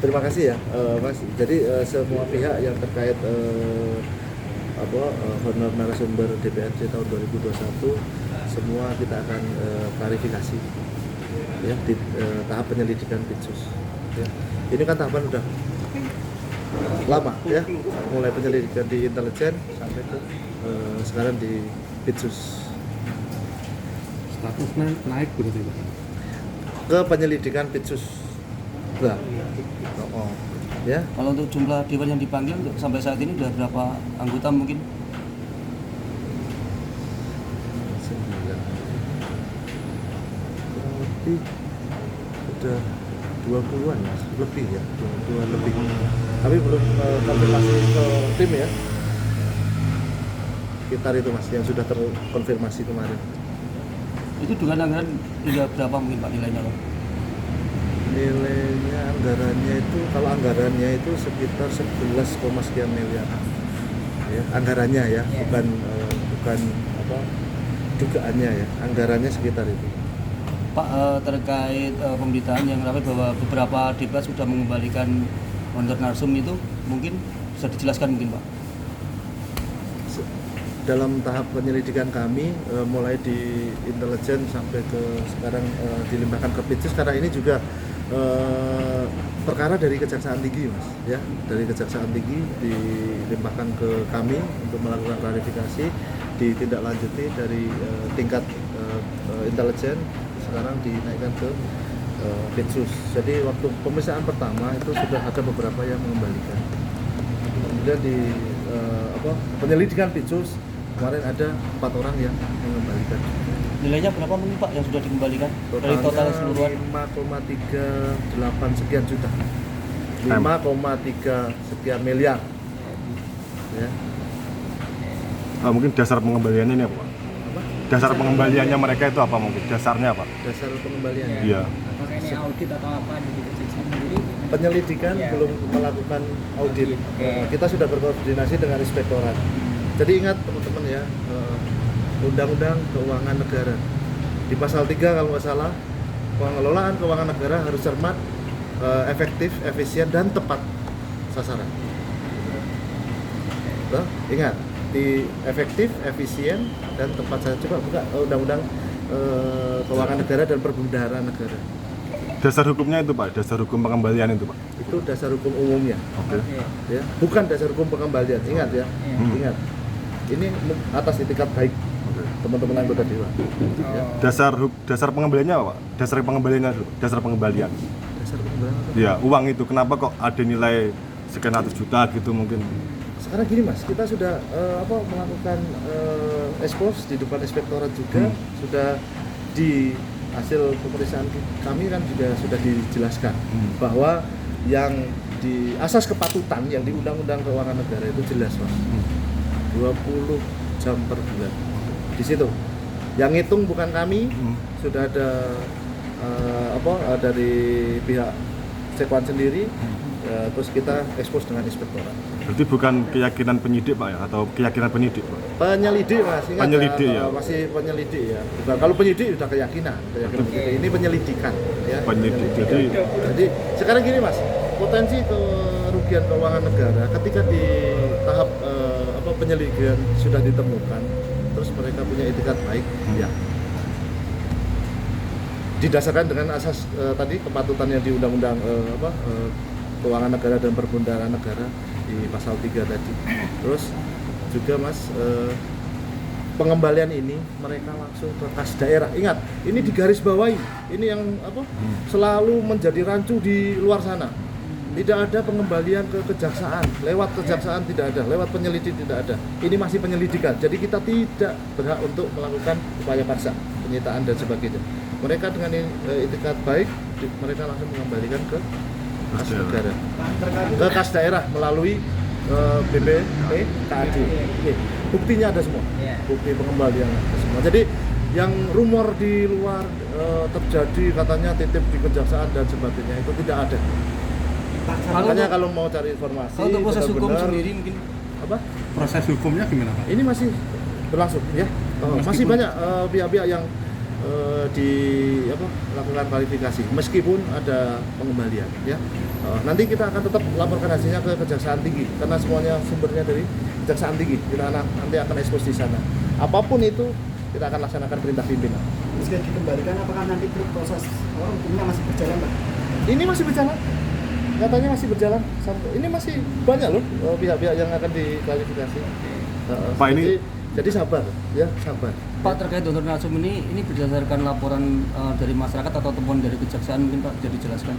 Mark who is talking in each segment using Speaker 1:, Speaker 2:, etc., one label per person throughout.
Speaker 1: Terima kasih ya, Mas. Jadi semua pihak yang terkait honor narasumber DPRD tahun 2021 semua kita akan klarifikasi ya di tahap penyelidikan Pitsus. Ya. Ini kan tahapan udah lama ya, mulai penyelidikan di intelijen sampai ke sekarang di Pitsus.
Speaker 2: Statusnya naik berarti Pak?
Speaker 1: Ke penyelidikan Pitsus. Nah. Oh. Ya.
Speaker 3: Kalau untuk jumlah dewan yang dipanggil sampai saat ini udah berapa anggota mungkin?
Speaker 1: 9. Kurang lebih udah 20-an Mas, lebih ya, 20-an lebih. Tapi belum konfirmasi ke tim ya. Sekitar itu Mas yang sudah terkonfirmasi kemarin.
Speaker 3: Itu dengan anggaran hingga berapa mungkin Pak nilainya Pak?
Speaker 1: Nilainya anggarannya itu, kalau anggarannya itu sekitar 11, sekian miliar ya, anggarannya ya, bukan dugaannya ya, anggarannya sekitar itu.
Speaker 3: Pak, terkait pemberitaan yang ramai bahwa beberapa DPR sudah mengembalikan honor narsum itu, mungkin bisa dijelaskan mungkin Pak?
Speaker 1: Dalam tahap penyelidikan kami mulai di intelijen sampai ke sekarang dilimpahkan ke Pitsus, karena ini juga perkara dari Kejaksaan Tinggi Mas ya, dari Kejaksaan Tinggi dilimpahkan ke kami untuk melakukan klarifikasi, ditindaklanjuti dari tingkat intelijen, sekarang dinaikkan ke Pitsus. Jadi waktu pemeriksaan pertama itu sudah ada beberapa yang mengembalikan, kemudian di penyelidikan Pitsus kemarin ada 4 orang yang mengembalikan.
Speaker 3: Nilainya berapa mungkin Pak yang sudah dikembalikan dari total keseluruhan?
Speaker 1: 5,38 sekian juta, 5,3 sekian miliar ya.
Speaker 4: Mungkin dasar pengembaliannya ini apa Pak? Dasar pengembaliannya mereka itu apa mungkin? Dasarnya apa?
Speaker 1: Dasar pengembaliannya?
Speaker 4: Iya.
Speaker 5: Apakah ini audit atau apa di Kejaksaan sendiri?
Speaker 1: Penyelidikan belum melakukan audit. Kita sudah berkoordinasi dengan inspektorat. Jadi ingat teman-teman ya, Undang-Undang Keuangan Negara di pasal 3 kalau nggak salah, pengelolaan keuangan negara harus cermat, efektif, efisien, dan tepat sasaran. Tuh, ingat, di efektif, efisien, dan tepat sasaran. Coba buka Undang-Undang Keuangan Negara dan Perbendaharaan Negara.
Speaker 4: Dasar hukumnya itu Pak, dasar hukum pengembalian itu Pak.
Speaker 1: Itu dasar hukum umumnya.
Speaker 4: Oke.
Speaker 1: Ya, bukan dasar hukum pengembalian. Ingat ya, ingat. Ini atas itikat baik teman-teman anggota dewan. Ya.
Speaker 4: Dasar pengembaliannya apa Pak? Dasar pengembaliannya dulu. Dasar pengembalian.
Speaker 1: Dasar pengembalian apa?
Speaker 4: Ya, uang itu kenapa kok ada nilai sekian ratus juta gitu mungkin?
Speaker 1: Sekarang gini Mas, kita sudah melakukan expose di depan inspektorat juga, sudah di hasil pemeriksaan kami kan juga sudah dijelaskan bahwa yang di asas kepatutan yang di Undang-Undang Keuangan Negara itu jelas Mas. 20 jam per bulan. Di situ. Yang ngitung bukan kami, sudah ada dari pihak Sekwan sendiri, terus kita expose dengan inspektorat.
Speaker 4: Berarti bukan keyakinan penyidik Pak ya, atau keyakinan penyidik Pak?
Speaker 1: Penyelidik Mas, ingat
Speaker 4: penyelidik ya?
Speaker 1: Masih penyelidik ya. Bukan, kalau penyidik sudah keyakinan ini penyelidikan ya.
Speaker 4: Penyidik.
Speaker 1: Jadi sekarang gini Mas, potensi kerugian keuangan negara ketika di tahap penyelidikan sudah ditemukan, terus mereka punya itikat baik, ya didasarkan dengan asas tadi kepatutan yang di Undang-Undang Keuangan Negara dan Perbendaharaan Negara di pasal 3 tadi. Terus juga Mas, pengembalian ini mereka langsung ke kas daerah. Ingat, ini digarisbawahi. Ini yang selalu menjadi rancu di luar sana. Tidak ada pengembalian ke kejaksaan, lewat kejaksaan tidak ada, lewat penyelidik tidak ada. Ini masih penyelidikan, jadi kita tidak berhak untuk melakukan upaya paksa, penyitaan dan sebagainya. Mereka dengan itikat baik, mereka langsung mengembalikan ke kas negara, ke kas daerah melalui BPT, KAD. Buktinya ada semua, bukti pengembalian ada semua. Jadi yang rumor di luar terjadi katanya titip di kejaksaan dan sebagainya itu tidak ada. Makanya kalau mau cari informasi,
Speaker 3: kalau untuk proses hukum sendiri mungkin
Speaker 1: apa?
Speaker 2: Proses hukumnya gimana Pak?
Speaker 1: Ini masih berlangsung ya. Masih banyak pihak-pihak yang lakukan klarifikasi meskipun ada pengembalian ya. Nanti kita akan tetap laporkan hasilnya ke Kejaksaan Tinggi karena semuanya sumbernya dari Kejaksaan Tinggi. Kita nanti akan ekspos di sana. Apapun itu kita akan laksanakan perintah pimpinan.
Speaker 5: Jika dikembalikan, apakah nanti proses hukumnya masih berjalan, Pak?
Speaker 1: Ini masih berjalan. Katanya masih berjalan. Ini masih banyak loh pihak-pihak yang akan diklarifikasi.
Speaker 4: Pak, ini
Speaker 1: jadi sabar ya, sabar.
Speaker 3: Pak, terkait donor narsum ini berdasarkan laporan dari masyarakat atau temuan dari kejaksaan mungkin Pak jadi jelaskan.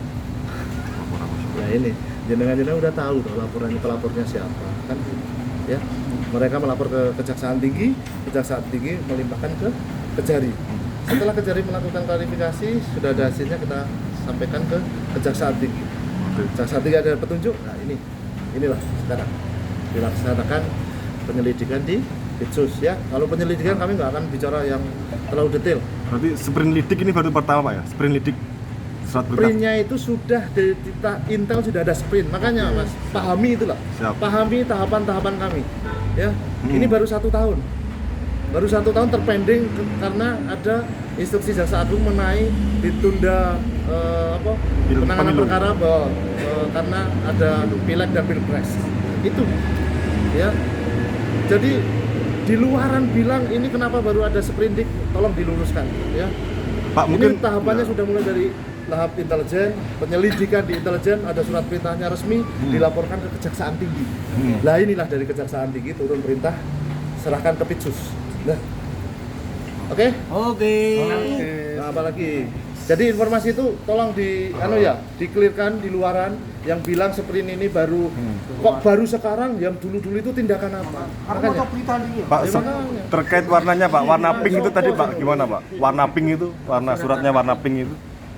Speaker 1: Ya ini jenengan udah tahu tuh pelapornya siapa kan ya. Mereka melapor ke Kejaksaan Tinggi melimpahkan ke Kejari. Setelah Kejari melakukan klarifikasi, sudah ada hasilnya kita sampaikan ke Kejaksaan Tinggi. Kejaksaan Tinggi ada petunjuk. Nah, inilah sekarang dilaksanakan penyelidikan di Pitsus ya. Kalau penyelidikan kami nggak akan bicara yang terlalu detail.
Speaker 4: berarti sprint lidik ini baru pertama Pak ya? Sprint lidik surat berkas.
Speaker 1: Sprintnya itu sudah di Intel sudah ada sprint, makanya Mas pahami itulah.
Speaker 4: Siap.
Speaker 1: Pahami tahapan-tahapan kami. Ya, ini baru 1 tahun. Baru 1 tahun terpending karena ada instruksi Jaksa Agung mengenai ditunda penanganan
Speaker 4: Pemilu.
Speaker 1: perkara karena ada pileg dan pilpres. Itu ya. Jadi di luaran bilang ini kenapa baru ada sprindik, tolong diluruskan ya.
Speaker 4: Pak, mungkin
Speaker 1: Ini tahapannya sudah mulai dari tahap intelijen, penyelidikan di intelijen, ada surat perintahnya resmi, dilaporkan ke Kejaksaan Tinggi. Nah inilah dari Kejaksaan Tinggi turun perintah, serahkan ke Pitsus. Nah, oke? Nah, apalagi. Jadi informasi itu tolong dikelirkan di luaran yang bilang sprint ini baru kok baru sekarang, yang dulu-dulu itu tindakan apa? Makanya.
Speaker 4: Pak,
Speaker 1: Ya, makanya.
Speaker 4: terkait warnanya Pak, warna pink itu tadi Pak gimana Pak? Warna pink itu, warna suratnya warna pink itu.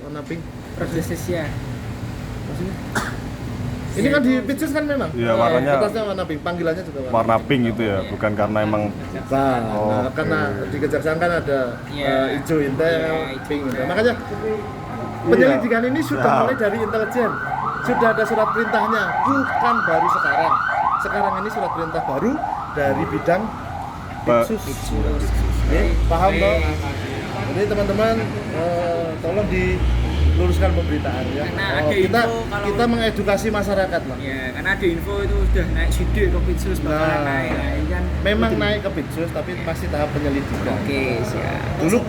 Speaker 1: Warna pink.
Speaker 5: Prosesnya.
Speaker 1: Ini kan di Pitsus kan memang.
Speaker 4: Iya, warnanya
Speaker 1: Atasnya warna pink, panggilannya juga
Speaker 4: warna pink itu ya, bukan karena emang
Speaker 1: Nah, karena di Kejaksaan kan ada hijau intel, pink intel. Makanya penyelidikan ini sudah mulai dari intelijen. Sudah ada surat perintahnya, bukan baru sekarang. Sekarang ini surat perintah baru dari bidang Pitsus. Paham toh? Jadi teman-teman tolong diluruskan pemberitaan ya.
Speaker 5: Karena ada
Speaker 1: Kita
Speaker 5: info kalau-
Speaker 1: kita mengedukasi masyarakat lah.
Speaker 5: Ya, karena ada info itu sudah naik sidik ke Pitsus bakalan
Speaker 1: Nah,
Speaker 5: naik. Nah, ini kan
Speaker 1: memang naik ke Pitsus tapi masih tahap penyelidikan.
Speaker 5: Oke, siap.
Speaker 1: Dulu